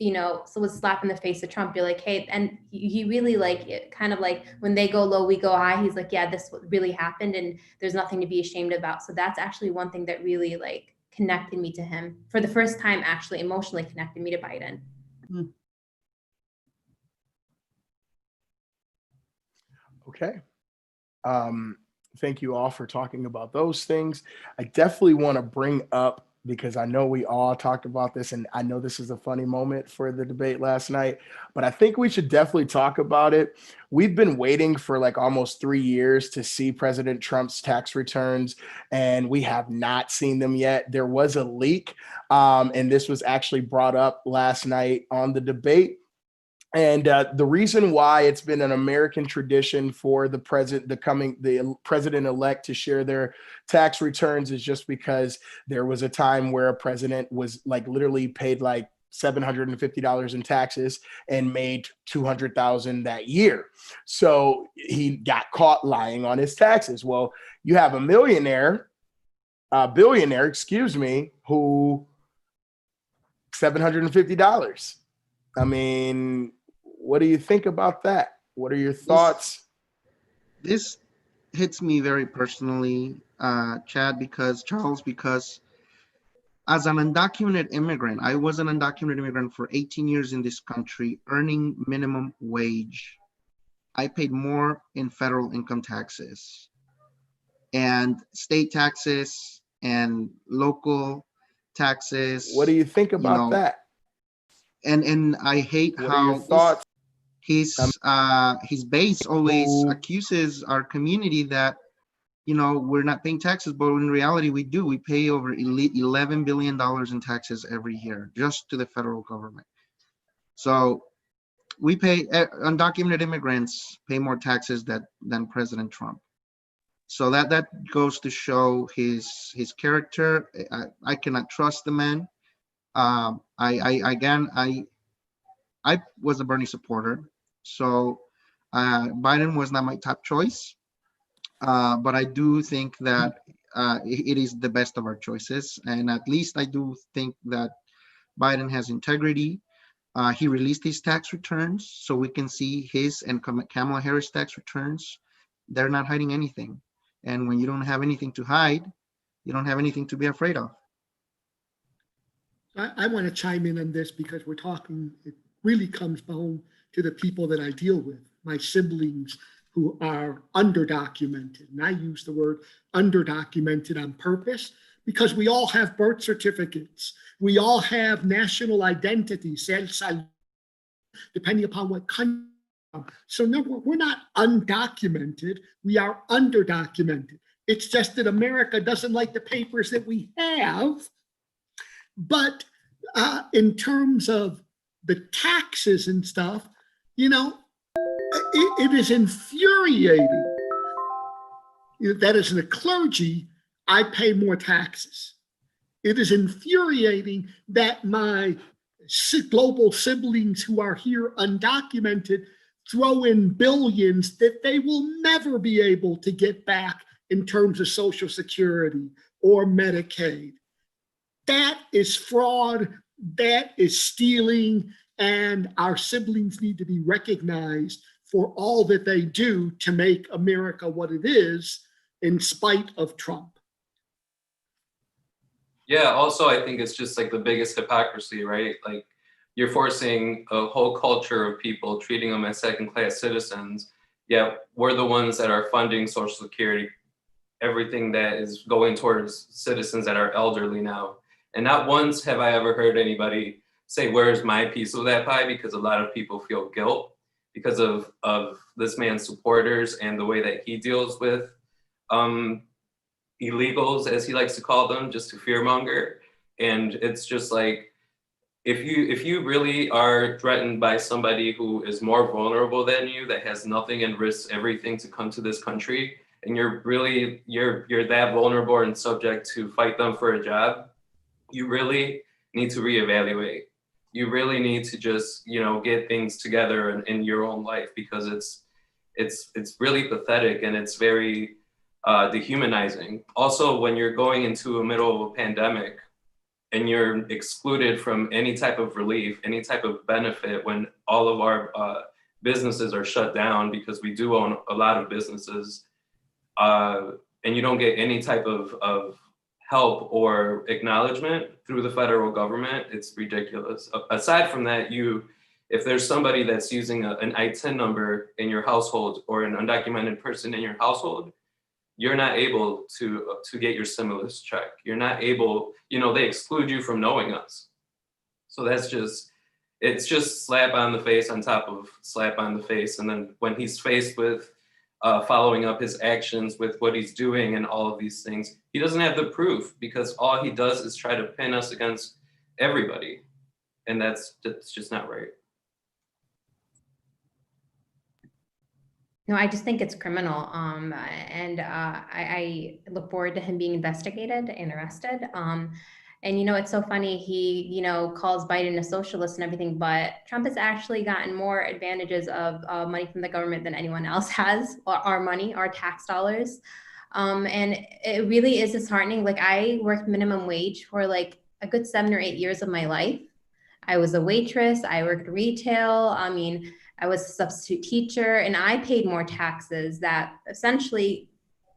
so was slap in the face of Trump. You're like, hey, and he really like it, kind of like when they go low, we go high. He's like, yeah, this really happened, and there's nothing to be ashamed about. So that's actually one thing that really like connected me to him for the first time, actually emotionally connected me to Biden. Okay. Thank you all for talking about those things. I definitely want to bring up, because I know we all talked about this, and I know this is a funny moment for the debate last night, but I think we should definitely talk about it. We've been waiting for like almost 3 years to see President Trump's tax returns, and we have not seen them yet. There was a leak, and this was actually brought up last night on the debate. And the reason why it's been an American tradition for the president-elect to share their tax returns is just because there was a time where a president was like literally paid like $750 in taxes and made 200,000 that year. So he got caught lying on his taxes. Well, you have a billionaire, excuse me, who $750. I mean, what do you think about that? What are your thoughts? This hits me very personally, Chad, Charles, because as an undocumented immigrant, I was an undocumented immigrant for 18 years in this country, earning minimum wage. I paid more in federal income taxes and state taxes and local taxes. What do you think about that? And I hate what how are your thoughts? his base always accuses our community that we're not paying taxes, but in reality we do. We pay over $11 billion in taxes every year just to the federal government. So we pay, undocumented immigrants pay more taxes than President Trump. So that goes to show his character. I cannot trust the man. I was a Bernie supporter, so Biden was not my top choice, but I do think that it is the best of our choices, and at least I do think that Biden has integrity. He released his tax returns, so we can see his and Kamala Harris tax returns. They're not hiding anything, and when you don't have anything to hide, you don't have anything to be afraid of. I want to chime in on this because we're talking, it really comes home to the people that I deal with, my siblings who are underdocumented. And I use the word underdocumented on purpose because we all have birth certificates. We all have national identities, depending upon what country. So no, we're not undocumented, we are underdocumented. It's just that America doesn't like the papers that we have. But in terms of the taxes and stuff, it is infuriating that as a clergy, I pay more taxes. It is infuriating that my global siblings who are here undocumented throw in billions that they will never be able to get back in terms of Social Security or Medicaid. That is fraud, that is stealing, and our siblings need to be recognized for all that they do to make America what it is in spite of Trump. Yeah, also I think it's just like the biggest hypocrisy, right? Like you're forcing a whole culture of people, treating them as second-class citizens, yet we're the ones that are funding Social Security, everything that is going towards citizens that are elderly now. And not once have I ever heard anybody say, where's my piece of that pie? Because a lot of people feel guilt because of this man's supporters and the way that he deals with illegals, as he likes to call them, just to fearmonger. And it's just like, if you really are threatened by somebody who is more vulnerable than you, that has nothing and risks everything to come to this country, and you're that vulnerable and subject to fight them for a job, you really need to reevaluate. You really need to just, get things together in your own life, because it's really pathetic and it's very dehumanizing. Also, when you're going into the middle of a pandemic, and you're excluded from any type of relief, any type of benefit when all of our businesses are shut down, because we do own a lot of businesses, and you don't get any type of help or acknowledgement through the federal government, it's ridiculous. Aside from that, if there's somebody that's using an ITIN number in your household or an undocumented person in your household, you're not able to get your stimulus check. You're not able, they exclude you from knowing us. So it's just slap on the face on top of slap on the face. And then when he's faced with following up his actions with what he's doing and all of these things, he doesn't have the proof, because all he does is try to pin us against everybody. And that's just not right. No, I just think it's criminal. And I look forward to him being investigated and arrested. And it's so funny, he calls Biden a socialist and everything, but Trump has actually gotten more advantages of money from the government than anyone else has, or our money, our tax dollars. And it really is disheartening. Like, I worked minimum wage for like a good 7 or 8 years of my life. I was a waitress, I worked retail. I was a substitute teacher, and I paid more taxes that essentially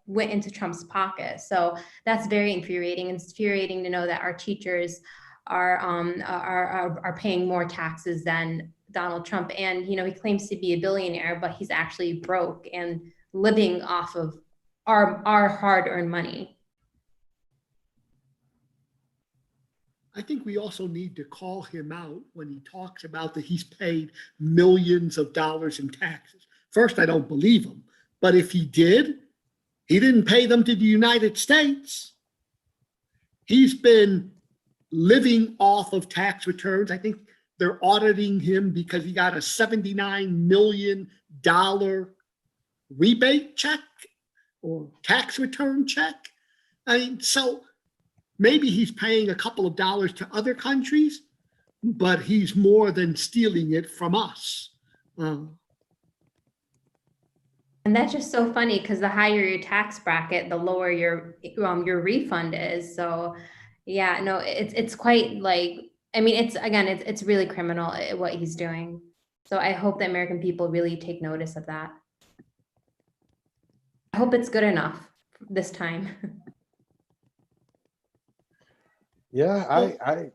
went into Trump's pocket. So that's very infuriating. And it's infuriating to know that our teachers are paying more taxes than Donald Trump. And he claims to be a billionaire, but he's actually broke and living off of our hard-earned money. I think we also need to call him out when he talks about that he's paid millions of dollars in taxes. First, I don't believe him, but if he did, he didn't pay them to the United States. He's been living off of tax returns. I think they're auditing him because he got a $79 million rebate check or tax return check. So maybe he's paying a couple of dollars to other countries, but he's more than stealing it from us. And that's just so funny, because the higher your tax bracket, the lower your refund is. So yeah, no, it's quite like, it's really criminal what he's doing. So I hope the American people really take notice of that. I hope it's good enough this time. Yeah, I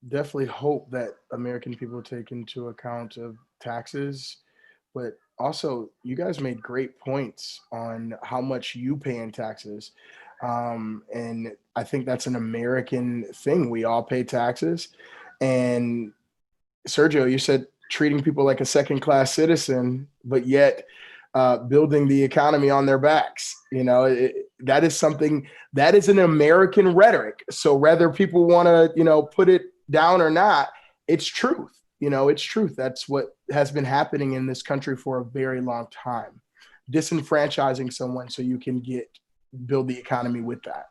definitely hope that American people take into account of taxes, but also you guys made great points on how much you pay in taxes. And I think that's an American thing. We all pay taxes. And Sergio, you said treating people like a second-class citizen, but yet building the economy on their backs. That is something that is an American rhetoric. So whether people want to, put it down or not, it's truth. It's truth. That's what has been happening in this country for a very long time. Disenfranchising someone so you can build the economy with that.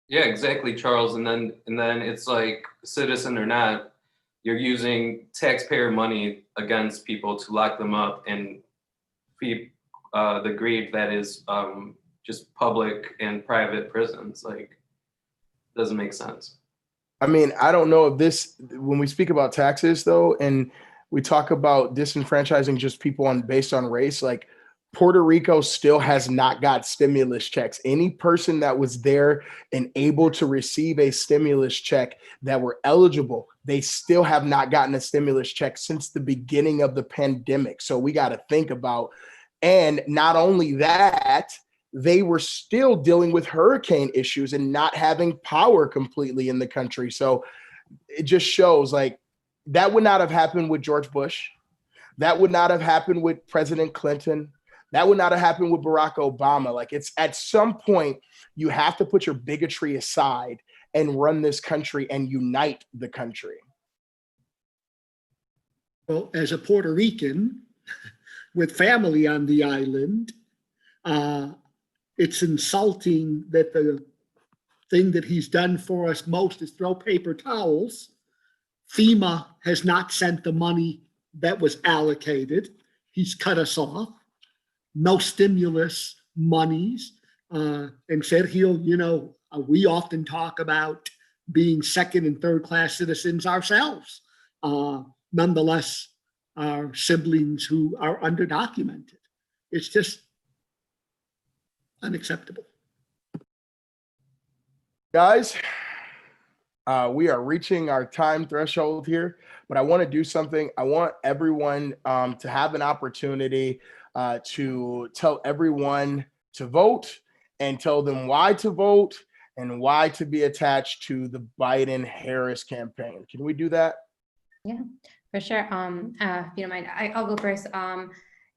Yeah, exactly, Charles. And then it's like, citizen or not, you're using taxpayer money against people to lock them up and feed the greed that is just public and private prisons. Like, doesn't make sense. I don't know if when we speak about taxes though, and we talk about disenfranchising just people based on race, like Puerto Rico still has not got stimulus checks. Any person that was there and able to receive a stimulus check that were eligible, they still have not gotten a stimulus check since the beginning of the pandemic. So we got to think about, and not only that, they were still dealing with hurricane issues and not having power completely in the country. So it just shows like that would not have happened with George Bush. That would not have happened with President Clinton. That would not have happened with Barack Obama. Like, it's at some point you have to put your bigotry aside and run this country and unite the country. Well, as a Puerto Rican with family on the island, it's insulting that the thing that he's done for us most is throw paper towels. FEMA has not sent the money that was allocated. He's cut us off. No stimulus monies, and said he'll, We often talk about being second and third class citizens ourselves. Nonetheless, our siblings who are underdocumented. It's just unacceptable. Guys, we are reaching our time threshold here, but I want to do something. I want everyone to have an opportunity to tell everyone to vote and tell them why to vote and why to be attached to the Biden-Harris campaign. Can we do that? Yeah, for sure. If you don't mind, I'll go first.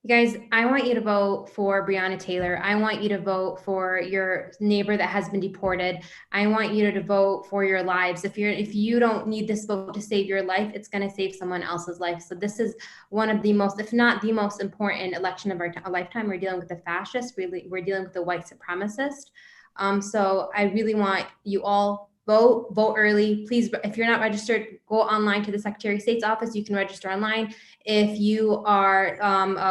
You guys, I want you to vote for Breonna Taylor. I want you to vote for your neighbor that has been deported. I want you to vote for your lives. If you don't need this vote to save your life, it's going to save someone else's life. So this is one of the most, if not the most important election of our lifetime. We're dealing with the fascist. We're dealing with the white supremacist. So I really want you all vote early. Please, if you're not registered, go online to the Secretary of State's office. You can register online. If you are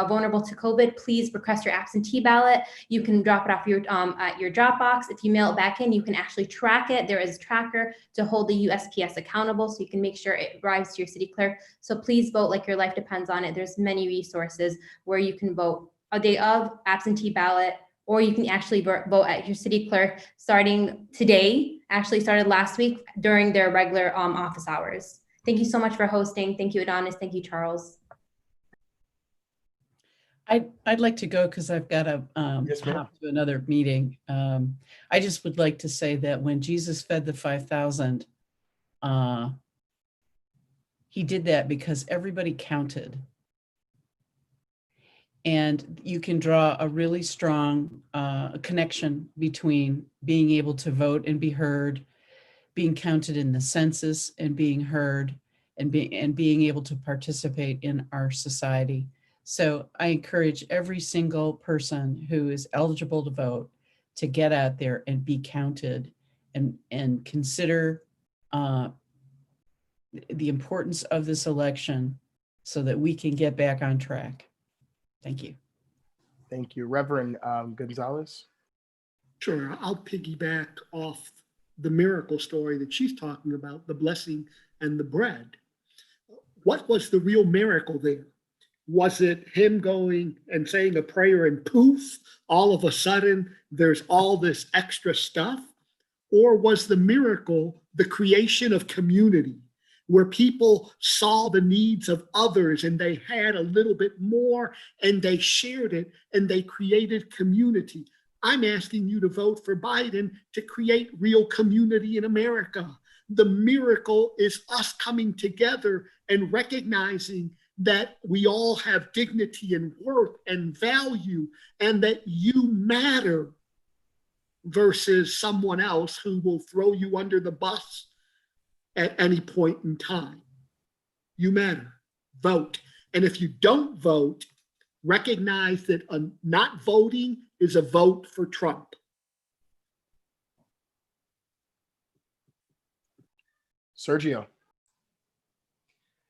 vulnerable to COVID, please request your absentee ballot. You can drop it off at your Dropbox. If you mail it back in, you can actually track it. There is a tracker to hold the USPS accountable, so you can make sure it arrives to your city clerk. So please vote like your life depends on it. There's many resources where you can vote a day of, absentee ballot, or you can actually vote at your city clerk starting today. Actually started last week during their regular office hours. Thank you so much for hosting. Thank you, Adonis. Thank you, Charles. I'd like to go because I've got to Yes, ma'am. hop to another meeting. I just would like to say that when Jesus fed the 5,000, he did that because everybody counted. And you can draw a really strong connection between being able to vote and be heard, being counted in the census and being heard, and being able to participate in our society. So I encourage every single person who is eligible to vote to get out there and be counted and consider the importance of this election so that we can get back on track. Thank you. Thank you. Reverend Gonzalez. Sure, I'll piggyback off the miracle story that she's talking about, the blessing and the bread. What was the real miracle there? Was it him going and saying a prayer and poof, all of a sudden there's all this extra stuff? Or was the miracle the creation of community, where people saw the needs of others and they had a little bit more and they shared it and they created community? I'm asking you to vote for Biden to create real community in America. The miracle is us coming together and recognizing that we all have dignity and worth and value, and that you matter versus someone else who will throw you under the bus at any point in time. You matter. Vote. And if you don't vote, recognize that not voting is a vote for Trump. Sergio.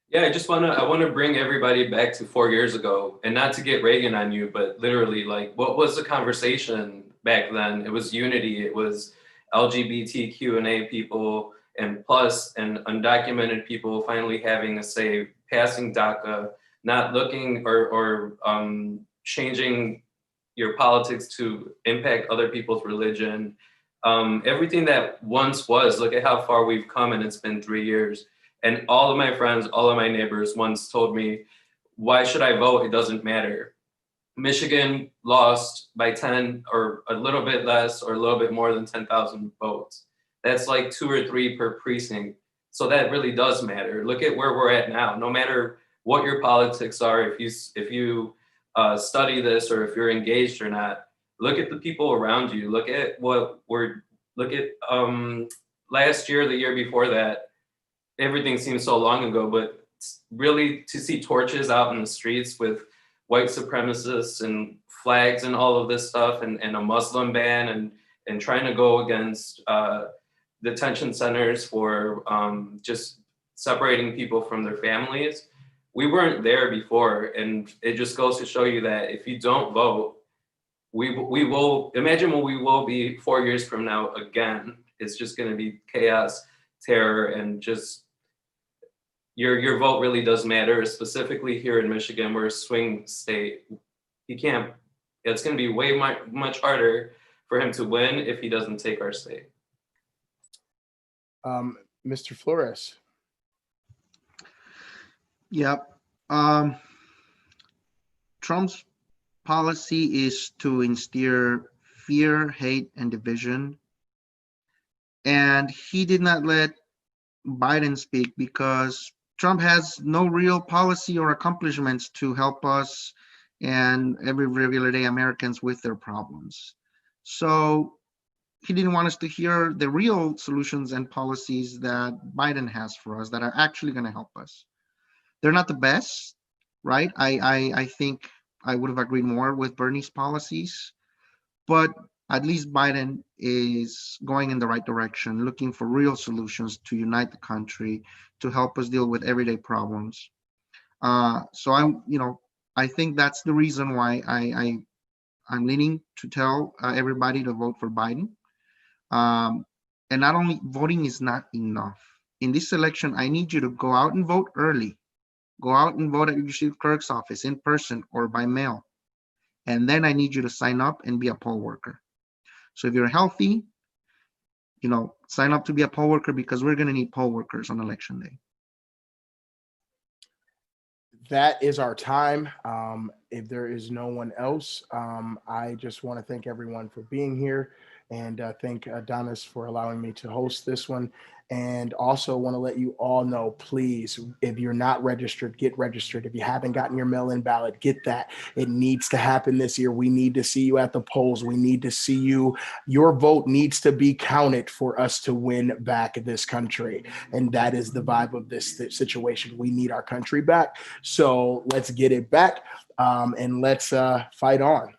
Yeah, I want to bring everybody back to 4 years ago, and not to get Reagan on you, but literally, like, what was the conversation back then? It was unity. It was LGBTQ&A people and plus and undocumented people finally having a say, passing DACA, not looking or changing your politics to impact other people's religion. Everything that once was, look at how far we've come, and it's been 3 years. And all of my friends, all of my neighbors once told me, why should I vote? It doesn't matter. Michigan lost by 10 or a little bit less or a little bit more than 10,000 votes. That's like 2 or 3 per precinct. So that really does matter. Look at where we're at now. No matter what your politics are, if you study this or if you're engaged or not, look at the people around you. Look at last year, the year before that. Everything seems so long ago, but really to see torches out in the streets with white supremacists and flags and all of this stuff and a Muslim ban and trying to go against detention centers for just separating people from their families. We weren't there before, and it just goes to show you that if you don't vote, we will imagine what we will be 4 years from now again. it's just going to be chaos, terror, and just your vote really does matter, specifically here in Michigan. We're a swing state. He can't. It's going to be way much harder for him to win if he doesn't take our state. Mr. Flores. Yep. Trump's policy is to instill fear, hate, and division. And he did not let Biden speak because Trump has no real policy or accomplishments to help us and every regular day Americans with their problems. So he didn't want us to hear the real solutions and policies that Biden has for us that are actually going to help us. They're not the best, right? I think I would have agreed more with Bernie's policies, but at least Biden is going in the right direction, looking for real solutions to unite the country, to help us deal with everyday problems. So I think that's the reason why I'm leaning to tell everybody to vote for Biden. And not only voting is not enough. In this election, I need you to go out and vote early. Go out and vote at your district clerk's office in person or by mail. And then I need you to sign up and be a poll worker. So if you're healthy, sign up to be a poll worker because we're going to need poll workers on election day. That is our time. If there is no one else, I just want to thank everyone for being here and thank Adonis for allowing me to host this one. And also want to let you all know, please, if you're not registered, get registered. If you haven't gotten your mail-in ballot, get that. It needs to happen this year. We need to see you at the polls. We need to see you. Your vote needs to be counted for us to win back this country. And that is the vibe of this situation. We need our country back. So let's get it back and let's fight on.